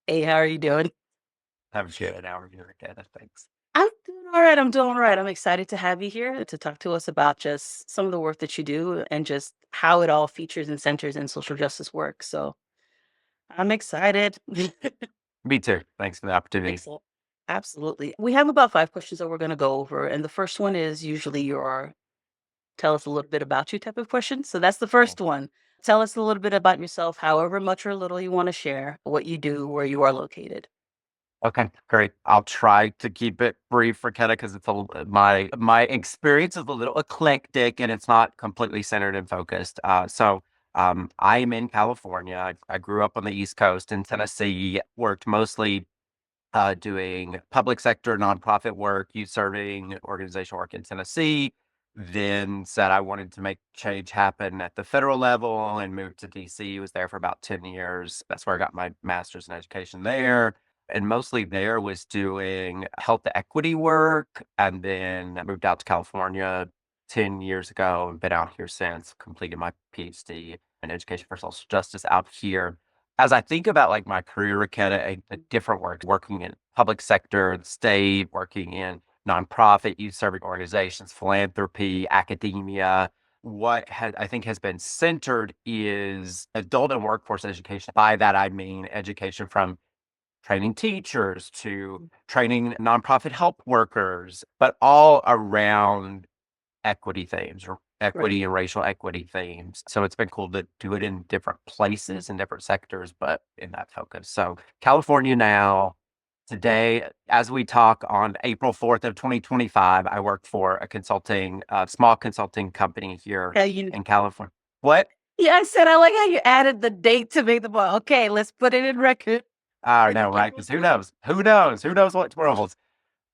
Hey, how are you doing? I'm good. An hour here again. Thanks. I'm doing all right. I'm doing all right. I'm excited to have you here to talk to us about just some of the work that you do and just how it all features and centers in social justice work. So I'm excited. Me too. Thanks for the opportunity. Excellent. Absolutely. We have about 5 questions that we're going to go over. And the first one is usually your tell us a little bit about you type of question. So that's the Cool. first one. Tell us a little bit about yourself, however much or little you want to share, what you do, where you are located. Okay, great. I'll try to keep it brief for Kenna because my experience is a little eclectic and it's not completely centered and focused. I am in California. I grew up on the East Coast in Tennessee. Worked mostly doing public sector nonprofit work, youth serving organizational work in Tennessee. Then said I wanted to make change happen at the federal level and moved to DC. Was there for about 10 years. That's where I got my master's in education there. And mostly there was doing health equity work. And then I moved out to California 10 years ago and been out here since, completed my PhD in education for social justice out here. As I think about like my career, kind of a different work, working in public sector, the state, working in nonprofit, youth serving organizations, philanthropy, academia, I think has been centered is adult and workforce education. By that I mean education from training teachers to training nonprofit help workers, but all around equity themes or Right. equity and racial equity themes. So it's been cool to do it in different places and different sectors, but in that focus. So California now, today, as we talk on April 4th of 2025, I work for small consulting company here Yeah, you in California. What? Yeah, I said I like how you added the date to make the point. Okay, let's put it in record. I don't It's know, right? April Because who 4th. knows? Who knows? Who knows what tomorrow holds?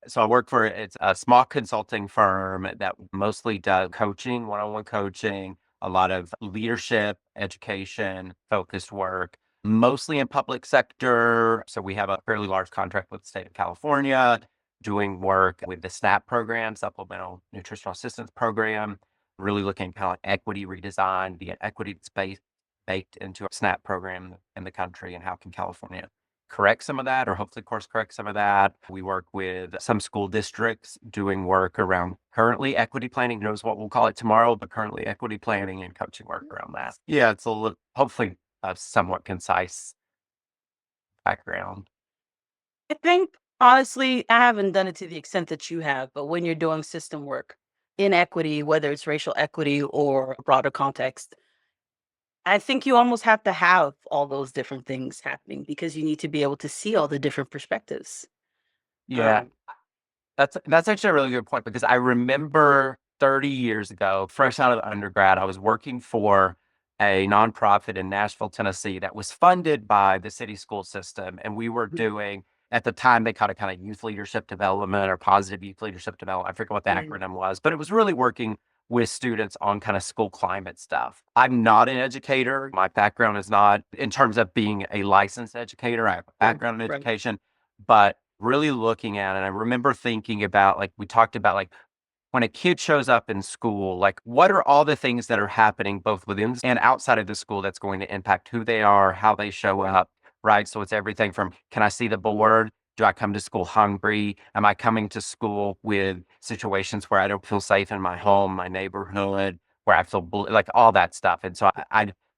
So I work for it's a small consulting firm that mostly does coaching, one-on-one coaching, a lot of leadership, education focused work, mostly in public sector. So we have a fairly large contract with the state of California, doing work with the SNAP program, Supplemental Nutritional Assistance Program, really looking kind of like equity redesign, the equity space baked into a SNAP program in the country, and how can California correct some of that or hopefully course correct some of that. We work with some school districts doing work around currently equity planning, knows what we'll call it tomorrow, but currently equity planning and coaching work around that. Yeah, it's a little, hopefully a somewhat concise background. I think honestly, I haven't done it to the extent that you have, but when you're doing system work in equity, whether it's racial equity or a broader context, I think you almost have to have all those different things happening because you need to be able to see all the different perspectives. Yeah, Um, that's actually a really good point because I remember 30 years ago, fresh out of undergrad, I was working for a nonprofit in Nashville, Tennessee that was funded by the city school system. And we were doing, at the time, they called it kind of youth leadership development or positive youth leadership development. I forget what the mm, acronym was, but it was really working with students on kind of school climate stuff. I'm not an educator. My background is not in terms of being a licensed educator. I have a right, background in right. education, but really looking at it, I remember thinking about like we talked about like when a kid shows up in school, like what are all the things that are happening both within and outside of the school that's going to impact who they are, how they show up, right? So it's everything from can I see the board? Do I come to school hungry? Am I coming to school with situations where I don't feel safe in my home, my neighborhood, where I feel like all that stuff? And so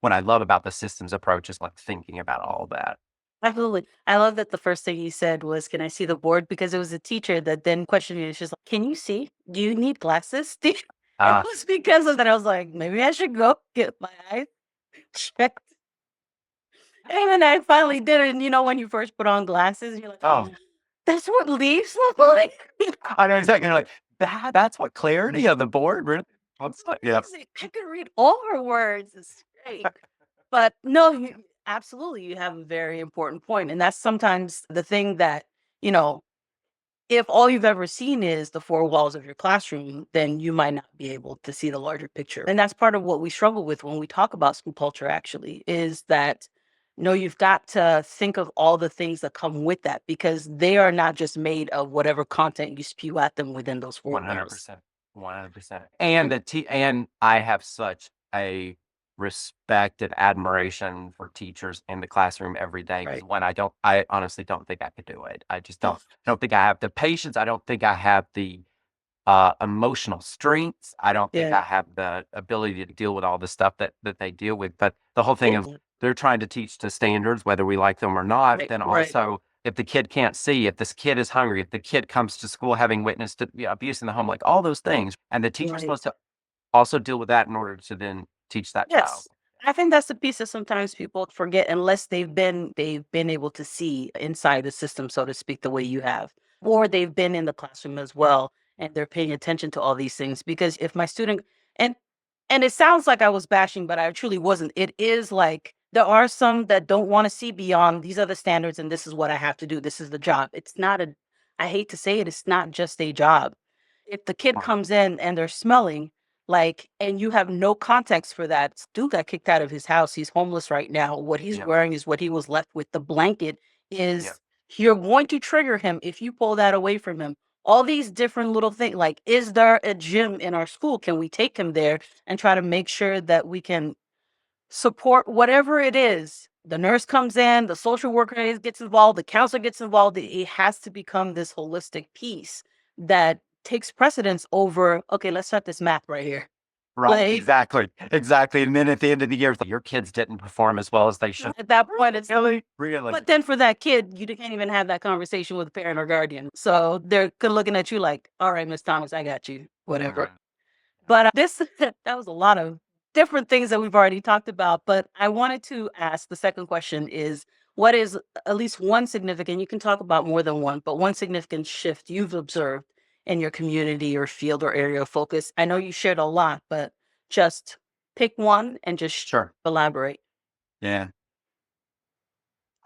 what I love about the systems approach is like thinking about all of that. Absolutely. I love that the first thing he said was, "Can I see the board?" Because it was a teacher that then questioned me. She's like, "Can you see? Do you need glasses?" It Uh, was because of that. I was like, maybe I should go get my eyes checked. And then I finally did it. And when you first put on glasses, you're like, oh, that's what leaves look like. I know exactly. You're like, that's what clarity of the board really looks like. Yeah. Amazing. I can read all her words. It's great. But no, absolutely, you have a very important point. And that's sometimes the thing that, you know, if all you've ever seen is the four walls of your classroom, then you might not be able to see the larger picture. And that's part of what we struggle with when we talk about school culture, actually, is that no, you've got to think of all the things that come with that because they are not just made of whatever content you spew at them within those four walls. 100%. 100%. And and I have such a respect and admiration for teachers in the classroom every day. Because Right. when I honestly don't think I could do it. I just don't think I have the patience. I don't think I have the emotional strengths. I don't think I Yeah. have the ability to deal with all the stuff that they deal with. But the whole thing Yeah. of they're trying to teach to standards, whether we like them or not. Right. Then Right. also, if the kid can't see, if this kid is hungry, if the kid comes to school having witnessed abuse in the home, like all those things, and the teacher's Right. supposed to also deal with that in order to then teach that child. Yes. I think that's the piece that sometimes people forget unless they've been able to see inside the system, so to speak, the way you have. Or they've been in the classroom as well and they're paying attention to all these things. Because if my student and and it sounds like I was bashing, but I truly wasn't. It is like there are some that don't want to see beyond these are the standards and this is what I have to do. This is the job. It's not a I hate to say it, it's not just a job. If the kid Right. comes in and they're smelling, like, and you have no context for that. Dude got kicked out of his house. He's homeless right now. What he's Yeah. wearing is what he was left with. The blanket Yeah. is you're going to trigger him if you pull that away from him. All these different little things, like, is there a gym in our school? Can we take him there and try to make sure that we can support whatever it is? The nurse comes in, the social worker gets involved, the counselor gets involved. It has to become this holistic piece that takes precedence over, okay, let's start this math right here. Right. Like, Exactly. Exactly. And then at the end of the year, it's like, your kids didn't perform as well as they should. at that point, it's Really? Really? but then for that kid, you can't even have that conversation with a parent or guardian. So they're looking at you like, all right, Miss Thomas, I got you, whatever. Right. But this that was a lot of different things that we've already talked about. But I wanted to ask the second question is what is at least one significant, you can talk about more than one, but one significant shift you've observed in your community or field or area of focus? I know you shared a lot, but just pick one and just Sure. elaborate. Yeah.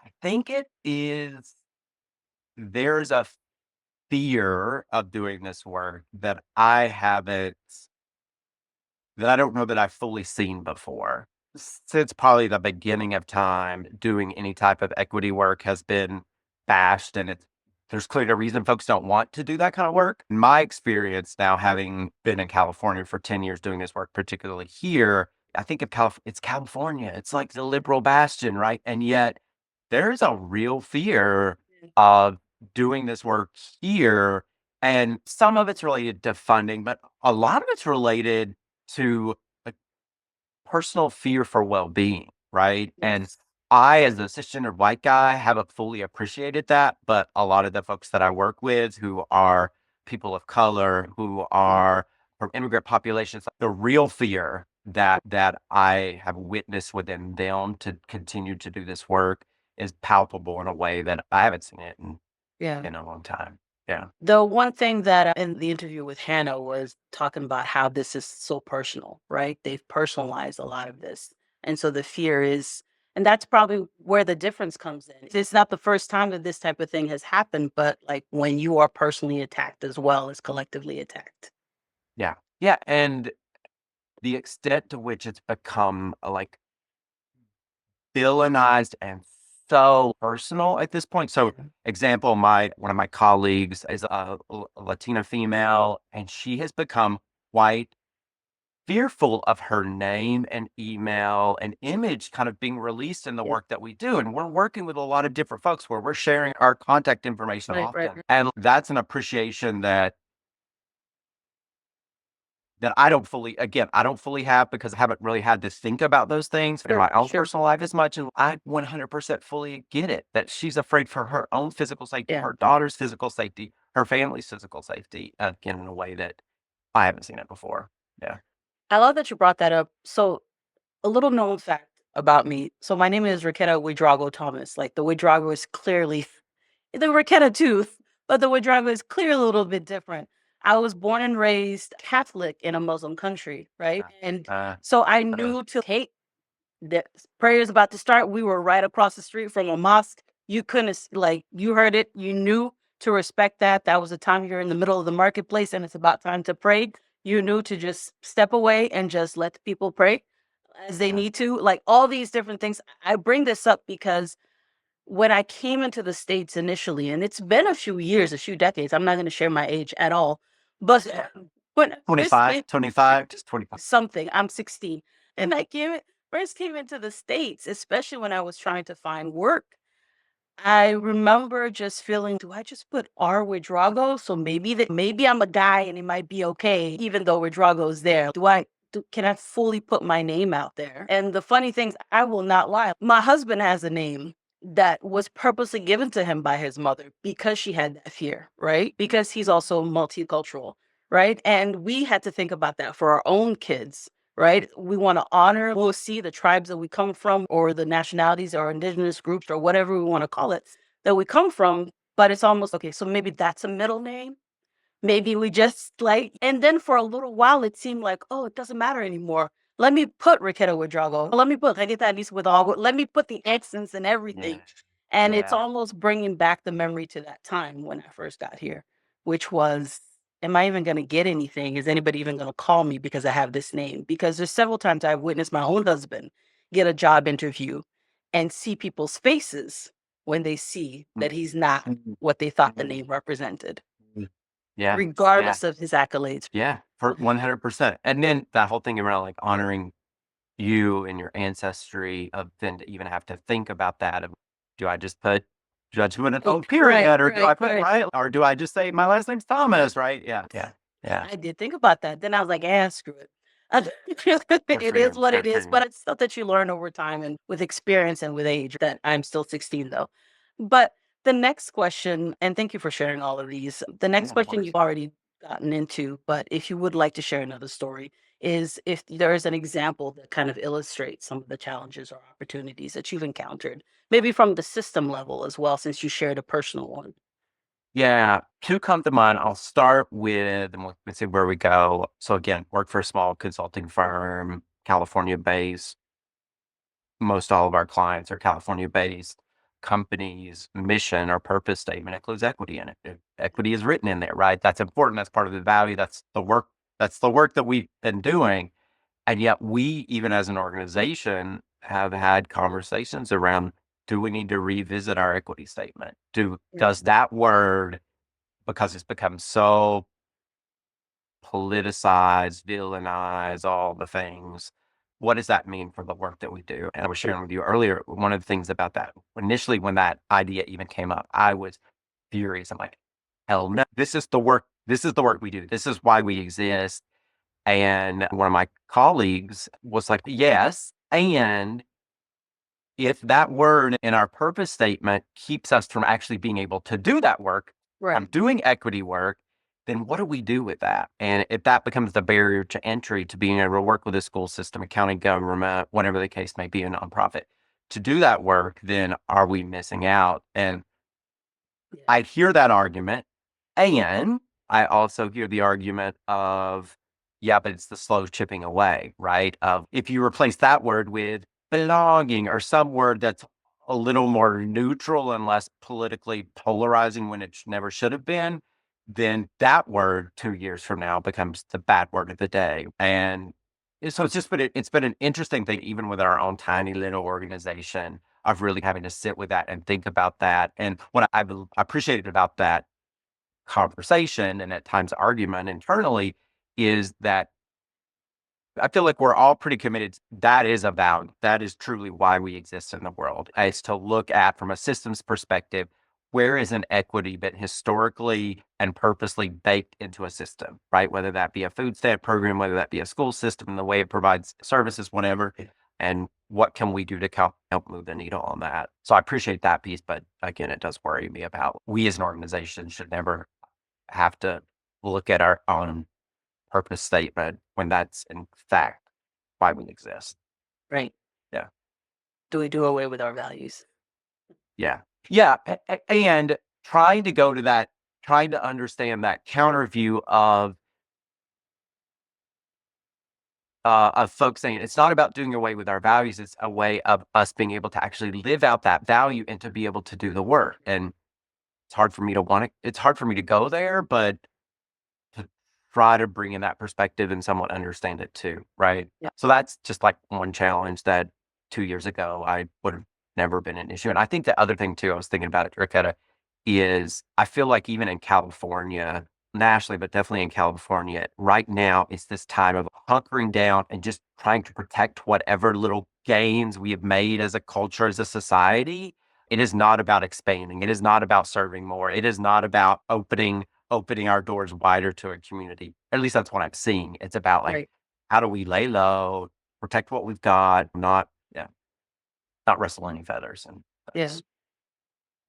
I think it is there's a fear of doing this work that I don't know that I've fully seen before. Since probably the beginning of time, doing any type of equity work has been bashed, and there's clearly a reason folks don't want to do that kind of work. In my experience now, having been in California for 10 years doing this work, particularly here, I think of it's California. It's like the liberal bastion, right? And yet there's a real fear of doing this work here. And some of it's related to funding, but a lot of it's related to a personal fear for well-being, right? And Yes. I, as a cisgender white guy, haven't fully appreciated that. But a lot of the folks that I work with who are people of color, who are from immigrant populations, the real fear that I have witnessed within them to continue to do this work is palpable in a way that I haven't seen it Yeah. in a long time. Yeah. The one thing that in the interview with Hannah was talking about how this is so personal, right? They've personalized a lot of this. And so the fear is, and that's probably where the difference comes in. It's not the first time that this type of thing has happened, but like when you are personally attacked as well as collectively attacked. Yeah. Yeah. And the extent to which it's become like villainized and so personal at this point. So, Yeah. example, one of my colleagues is a Latina female, and she has become quite fearful of her name and email and image kind of being released in the Yeah. work that we do. And we're working with a lot of different folks where we're sharing our contact information Right, right, often. right. And that's an appreciation that I don't fully have because I haven't really had to think about those things in Sure, my own sure. personal life as much. And I 100% fully get it that she's afraid for her own physical safety, Yeah. her daughter's physical safety, her family's physical safety, again, in a way that I haven't seen it before. Yeah. I love that you brought that up. So a little known fact about me. So my name is Raquetta Ouedraogo Thomas. Like the Ouedraogo is clearly the Raquetta tooth, but the Ouedraogo is clearly a little bit different. I was born and raised Catholic in a Muslim country, right? And Uh, uh, so I knew to hate the prayer is about to start. We were right across the street from a mosque. You couldn't like you heard it. You knew to respect that. That was the time you're in the middle of the marketplace and it's about time to pray. You knew to just step away and just let the people pray as they yeah. need to. Like all these different things. I bring this up because when I came into the States initially, and it's been a few years, a few decades, I'm not going to share my age at all, but when I first 25, came, 25, just 25. something, I'm 16, and I came in, first came into the States, especially when I was trying to find work, I remember just feeling, do I just put R with Drago? So maybe I'm a guy and it might be okay, even though Drago's there. Can I fully put my name out there? And the funny things, I will not lie. My husband has a name that was purposely given to him by his mother because she had that fear, right? Because he's also multicultural, right? And we had to think about that for our own kids, right? We want to honor, we'll see the tribes that we come from or the nationalities or indigenous groups or whatever we want to call it that we come from. But it's almost okay. So maybe that's a middle name. Maybe we just like, and then for a little while, it seemed like, oh, it doesn't matter anymore. Let me put Riquetta Ouedraogo. Let me put Regueta Alice with all. Let me put the accents and everything. Yeah. And it's Yeah. almost bringing back the memory to that time when I first got here, which was, am I even going to get anything? Is anybody even going to call me because I have this name? Because there's several times I've witnessed my own husband get a job interview and see people's faces when they see that he's not Mhm. what they thought the name represented, Yeah. Yeah. regardless of his accolades. Yeah. For 100%. And then that whole thing around like honoring you and your ancestry of then to even have to think about that of do I just put judgment and Right, period or do I right, put right. right or do I just say my last name's Thomas, right? Yeah. Yeah. Yeah. I did think about that. Then I was like, screw it. Good It for is you. what it Good for is, you. but it's stuff that you learn over time and with experience and with age. That I'm still 16 though. But the next question, and thank you for sharing all of these. The Yeah, next of question course. you've already gotten into, but if you would like to share another story, is if there is an example that kind of illustrates some of the challenges or opportunities that you've encountered, maybe from the system level as well, since you shared a personal one. Yeah, two come to mind. I'll start with, and we'll see where we go. So again, work for a small consulting firm, California based. Most all of our clients are California based. Companies' mission or purpose statement includes equity in it. Equity is written in there, right? That's important. That's part of the value. That's the work. That's the work that we've been doing. And yet we, even as an organization, have had conversations around, do we need to revisit our equity statement? Does that word, because it's become so politicized, villainized, all the things, what does that mean for the work that we do? And I was sharing with you earlier, one of the things about that, initially when that idea even came up, I was furious. I'm like, hell no, this is the work. This is the work we do. This is why we exist. And one of my colleagues was like, yes. And if that word in our purpose statement keeps us from actually being able to do that work, from Right. doing equity work, then what do we do with that? And if that becomes the barrier to entry to being able to work with a school system, a county government, whatever the case may be, a nonprofit, to do that work, then are we missing out? And Yeah. I hear that argument. And I also hear the argument of, yeah, but it's the slow chipping away, right? Of if you replace that word with belonging or some word that's a little more neutral and less politically polarizing when it never should have been, then that word 2 years from now becomes the bad word of the day. And so it's been an interesting thing, even with our own tiny little organization, of really having to sit with that and think about that. And what I've appreciated about that conversation and at times argument internally is that I feel like we're all pretty committed. That is about, that is truly why we exist in the world, is to look at from a systems perspective, where is an equity been historically and purposely baked into a system, right? Whether that be a food stamp program, whether that be a school system, the way it provides services, whatever. And what can we do to help move the needle on that? So I appreciate that piece, but again, it does worry me about we as an organization should never have to look at our own purpose statement when that's in fact why we exist. Right. Yeah. Do we do away with our values? Yeah. Yeah. And trying to go to that, trying to understand that counter view of folks saying it's not about doing away with our values. It's a way of us being able to actually live out that value and to be able to do the work. And it's hard for me to want to, it's hard for me to go there, but to try to bring in that perspective and somewhat understand it too, right? Yeah. So that's just like one challenge that 2 years ago I would have never been an issue. And I think the other thing too, I was thinking about it, Ricketta, is I feel like even in California, nationally, but definitely in California, right now it's this time of hunkering down and just trying to protect whatever little gains we have made as a culture, as a society, it is not about expanding. It is not about serving more. It is not about opening our doors wider to a community. At least that's what I'm seeing. It's about like, Right. how do we lay low, protect what we've got, not rustle any feathers. And Yeah. that's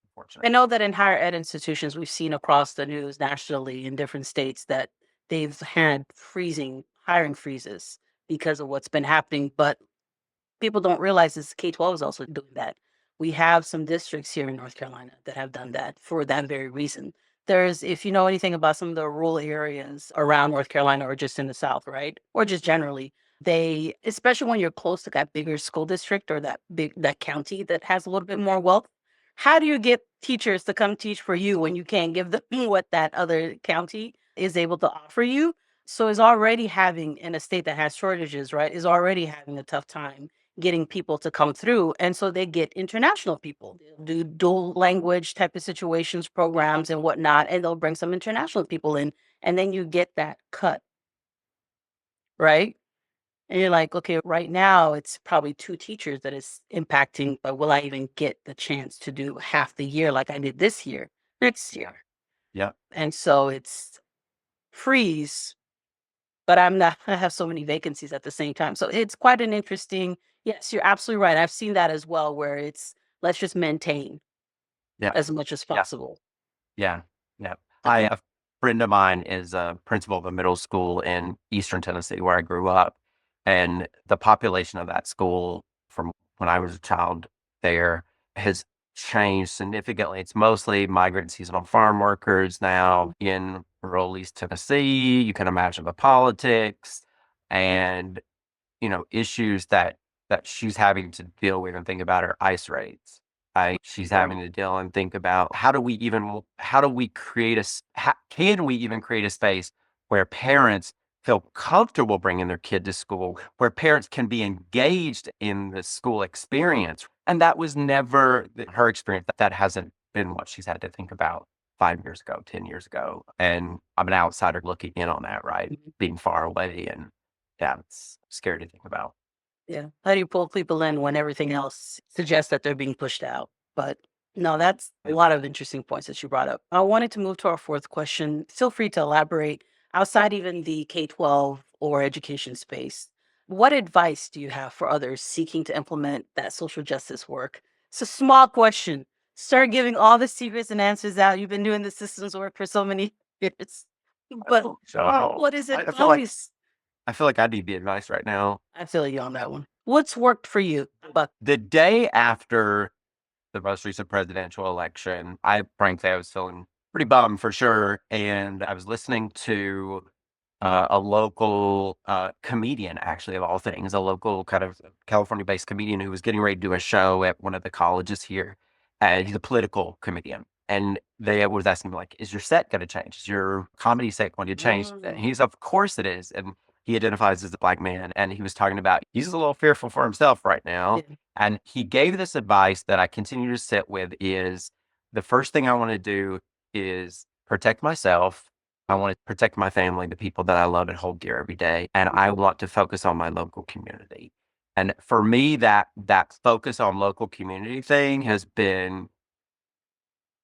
unfortunate. I know that in higher ed institutions, we've seen across the news nationally in different states that they've had hiring freezes because of what's been happening. But people don't realize is K-12 is also doing that. We have some districts here in North Carolina that have done that for that very reason. If you know anything about some of the rural areas around North Carolina or just in the South, right? Or just generally, especially when you're close to that bigger school district or that county that has a little bit more wealth, how do you get teachers to come teach for you when you can't give them what that other county is able to offer you? So is already having in a state that has shortages, right, is already having a tough time getting people to come through. And so they get international people. They'll do dual language type of situations, programs and whatnot, and they'll bring some international people in. And then you get that cut, right? And you're like, okay, right now it's probably two teachers that is impacting, but will I even get the chance to do half the year like I did this year, next year? Yeah. And so it's freeze, but I'm not I have so many vacancies at the same time. So it's quite an interesting yes, you're absolutely right. I've seen that as well where it's let's just maintain Yeah. as much as Yeah. possible. Yeah. Yeah. Okay. A friend of mine is a principal of a middle school in Eastern Tennessee where I grew up. And the population of that school from when I was a child there has changed significantly. It's mostly migrant seasonal farm workers now in rural East Tennessee. You can imagine the politics and issues that she's having to deal with and think about are ICE raids. She's Right. having to deal and think about how do we create can we even create a space where parents feel comfortable bringing their kid to school, where parents can be engaged in the school experience. And that was never her experience. That hasn't been what she's had to think about 5 years ago, 10 years ago. And I'm an outsider looking in on that, right? Mhm. Being far away and yeah, it's scary to think about. Yeah. How do you pull people in when everything else suggests that they're being pushed out? But no, that's a Yeah. lot of interesting points that you brought up. I wanted to move to our fourth question. Feel free to elaborate outside even the K-12 or education space. What advice do you have for others seeking to implement that social justice work? It's a small question. Start giving all the secrets and answers out. You've been doing the systems work for so many years. But So what is I feel like advice? I need the advice right now. I feel you on that one. What's worked for you? But The day after the most recent presidential election, I was feeling pretty bummed for sure. And I was listening to a local comedian, actually, of all things, a local kind of California based comedian who was getting ready to do a show at one of the colleges here. And he's a political comedian. And they was asking me, like, is your set going to change? Is your comedy set going to change? And mm, he's, of course it is. And he identifies as a black man. And he was talking about he's a little fearful for himself right now. yeah, And he gave this advice that I continue to sit with is the first thing I want to do is protect myself. I want to protect my family, the people that I love and hold dear every day. And I want to focus on my local community. And for me, that focus on local community thing has been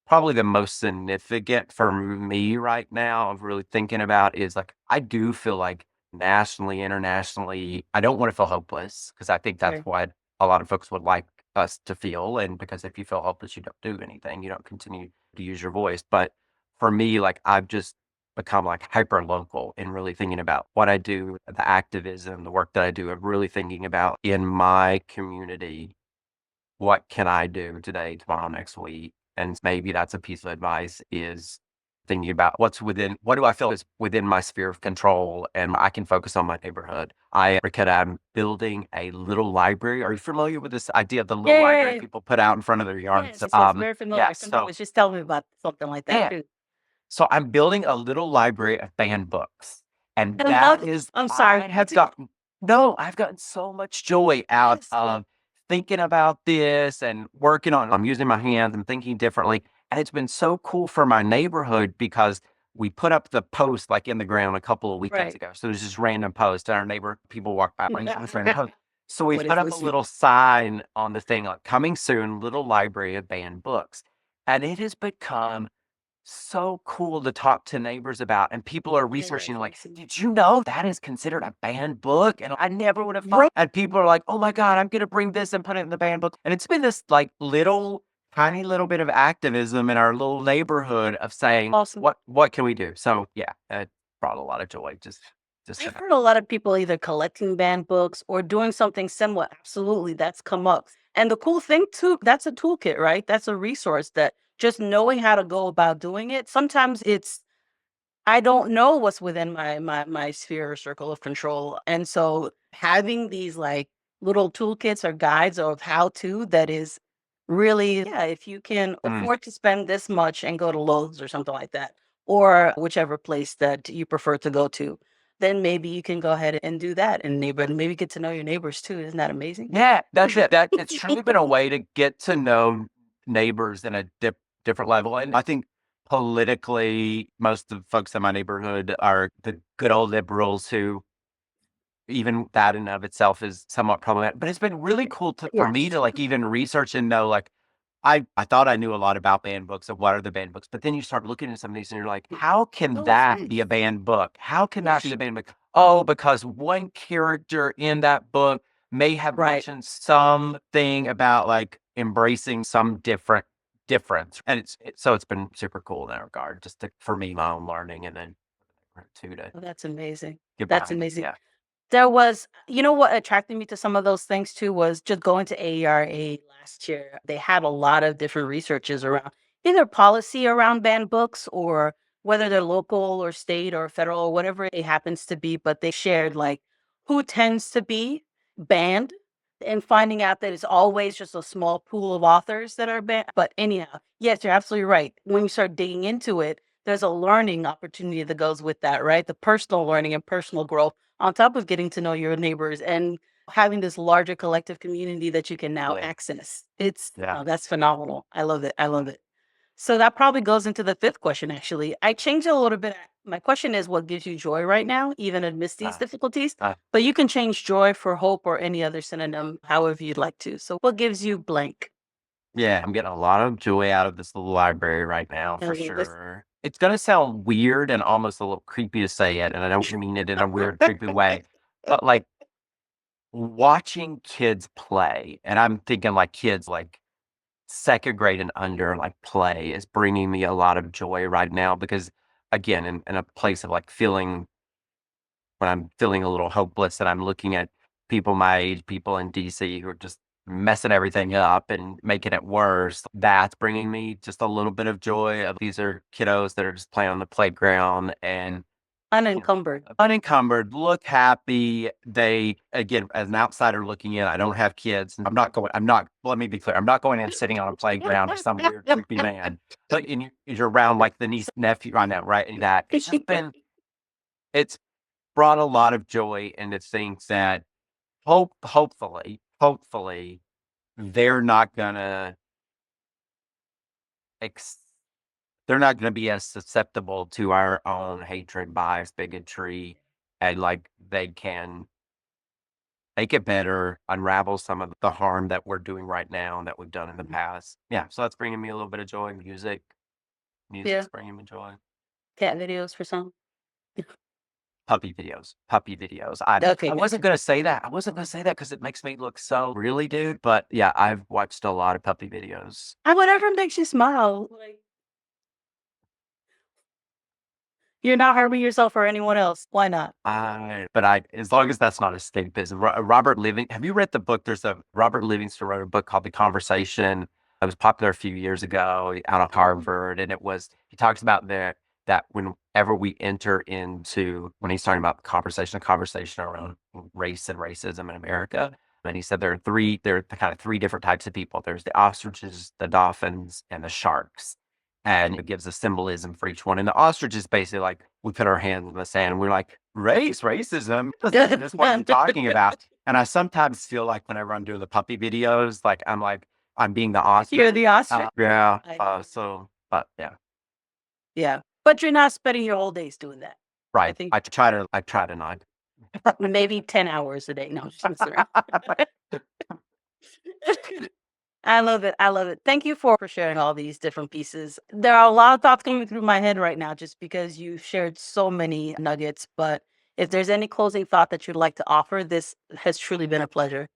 probably the most significant for me right now of really thinking about is like, I do feel like nationally, internationally, I don't want to feel hopeless because I think that's right. what a lot of folks would like us to feel. And because if you feel hopeless, you don't do anything, you don't continue to use your voice. But for me, like, I've just become like hyper local and really thinking about what I do, the activism, the work that I do, of really thinking about in my community what can I do today, tomorrow, next week? And maybe that's a piece of advice is thinking about what do I feel is within my sphere of control and I can focus on my neighborhood. I'm building a little library. Are you familiar with this idea of the little library Yeah. people put out in front of their Yes, yards? yes, yes. Very Yeah. familiar. Somebody So was just telling me about something like that yeah. too. So I'm building a little library of banned books. And I that love is, I'm sorry. I have gotten, no, I've gotten so much joy out Yes. of thinking about this and working on, I'm using my hands and thinking differently. And it's been so cool for my neighborhood because we put up the post like in the ground a couple of weekends Right. ago. So there's this random post and our neighbor, people walk by, like, "Yeah, this random post." So we What put if up a was little sign on the thing like coming soon, little library of banned books. And it has become so cool to talk to neighbors about. And people are researching, like, did you know that is considered a banned book? And I never would have thought. And people are like, oh my God, I'm going to bring this and put it in the banned book. And it's been this like little, tiny little bit of activism in our little neighborhood of saying, awesome. what can we do? So yeah, it brought a lot of joy. Just I've heard a lot of people either collecting banned books or doing something similar. Absolutely, that's come up. And the cool thing too, that's a toolkit, right? That's a resource that just knowing how to go about doing it. Sometimes it's I don't know what's within my sphere or circle of control. And so having these like little toolkits or guides of how to that is really, yeah, if you can Mm. afford to spend this much and go to Lowe's or something like that, or whichever place that you prefer to go to, then maybe you can go ahead and do that and maybe get to know your neighbors too. Isn't that amazing? Yeah, that's it. That it's truly been a way to get to know neighbors in a different level. And I think politically, most of the folks in my neighborhood are the good old liberals who even that in of itself is somewhat problematic. But it's been really cool for me Yes. to like even research and know like I thought I knew a lot about banned books of what are the banned books, but then you start looking at some of these and you're like, how can Oh, that be a banned book? How can that be a banned book? Oh, because one character in that book may have right. mentioned something about like embracing some difference. And so it's been super cool in that regard, just for me, my own learning and then too to Oh, that's amazing. get That's behind it. amazing. Yeah. There was what attracted me to some of those things too was just going to AERA last year. They had a lot of different researches around either policy around banned books or whether they're local or state or federal or whatever it happens to be, but they shared like who tends to be banned and finding out that it's always just a small pool of authors that are banned. But anyhow, yes, you're absolutely right. When you start digging into it, there's a learning opportunity that goes with that, right? The personal learning and personal growth on top of getting to know your neighbors and having this larger collective community that you can now Yeah. access. It's Yeah. that's phenomenal. I love it. I love it. So that probably goes into the fifth question, actually. I changed it a little bit. My question is what gives you joy right now, even amidst these Uh, difficulties? uh, But you can change joy for hope or any other synonym, however you'd like to. So what gives you blank? Yeah, I'm getting a lot of joy out of this little library right now I for love this. sure. It's gonna sound weird and almost a little creepy to say it, and I don't mean it in a weird, creepy way, but like watching kids play, and I'm thinking like kids like second grade and under, like play is bringing me a lot of joy right now because again, in a place of like feeling when I'm feeling a little hopeless and I'm looking at people my age, people in DC who are just messing everything up and making it worse, that's bringing me just a little bit of joy. These are kiddos that are just playing on the playground and Unencumbered. unencumbered, look happy. They, again, as an outsider looking in, I don't have kids. Let me be clear, I'm not going and sitting on a playground with some weird, creepy man. But you're around like the niece, nephew right now, right? And that it's brought a lot of joy into things that hopefully they're not gonna ex- they're not gonna be as susceptible to our own hatred, bias, bigotry, and like they can make it better, unravel some of the harm that we're doing right now and that we've done in the past. Yeah, so that's bringing me a little bit of joy. Yeah. Music's bringing me joy. Cat videos for some. Puppy videos. I Okay, I wasn't gotcha. gonna say that. I wasn't gonna say that because it makes me look so really, dude. But yeah, I've watched a lot of puppy videos. Whatever makes you smile. Like you're not harming yourself or anyone else. Why not? As long as that's not escapism. Robert Living, have you read the book? There's a Robert Livingston wrote a book called The Conversation. It was popular a few years ago out of Harvard, and he talks about that whenever we enter into when he's talking about a conversation around race and racism in America, and he said there are kind of three different types of people. There's the ostriches, the dolphins, and the sharks. And it gives a symbolism for each one. And the ostrich is basically like we put our hands in the sand and we're like, racism. That's what you're talking about. And I sometimes feel like whenever I'm doing the puppy videos, like I'm being the ostrich. You're the ostrich. Yeah. I But yeah, Yeah, but you're not spending your whole days doing that. I right. think I try to not. Maybe 10 hours a day. No, just messing around. I love it. I love it. Thank you for sharing all these different pieces. There are a lot of thoughts coming through my head right now just because you shared so many nuggets. But if there's any closing thought that you'd like to offer, this has truly been a pleasure.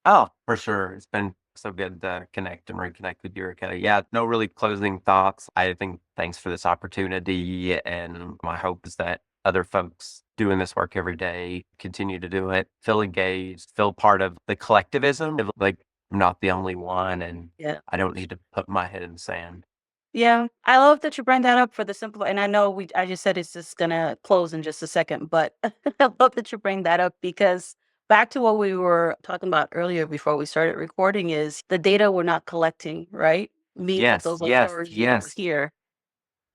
Oh, for sure. It's been so good to connect and reconnect with you, Kelly. Yeah, no really closing thoughts. I think thanks for this opportunity. And my hope is that other folks doing this work every day continue to do it, feel engaged, feel part of the collectivism. Like I'm not the only one and Yeah. I don't need to put my head in the sand. Yeah, I love that you bring that up for the simple, and I know I just said it's just gonna close in just a second, but I love that you bring that up because back to what we were talking about earlier before we started recording is the data we're not collecting, right? Means that Yes, those yes, authorities are yes, here.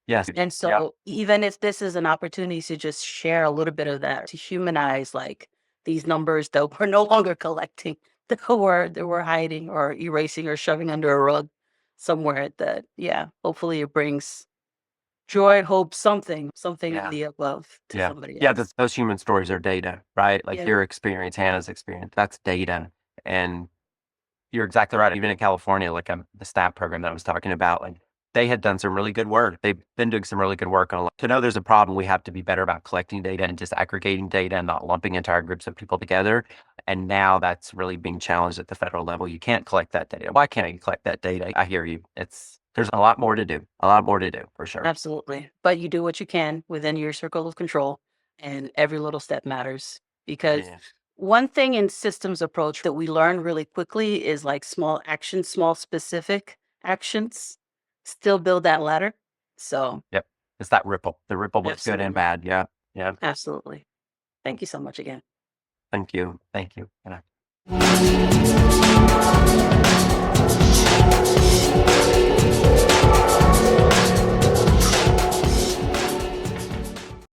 yes. And Yeah, so even if this is an opportunity to just share a little bit of that, to humanize like these numbers that we're no longer collecting, that we're hiding or erasing or shoving under a rug somewhere that, yeah, hopefully it brings joy, hope, something in yeah. the above to Yeah. somebody Yeah, else. those human stories are data, right? Like Yeah. your experience, Hannah's experience, that's data. And you're exactly right. Even in California, like the STAT program that I was talking about, like they had done some really good work. They've been doing some really good work on to know there's a problem. We have to be better about collecting data and just aggregating data and not lumping entire groups of people together. And now that's really being challenged at the federal level. You can't collect that data. Why can't you collect that data? I hear you. There's a lot more to do. A lot more to do for sure. Absolutely. But you do what you can within your circle of control, and every little step matters. Because Yeah. one thing in systems approach that we learn really quickly is like small actions, small specific actions still build that ladder. So, Yep. It's that ripple, the ripple both good and absolutely. bad. Yeah. Yeah. Absolutely. Thank you so much again. Thank you. Thank you.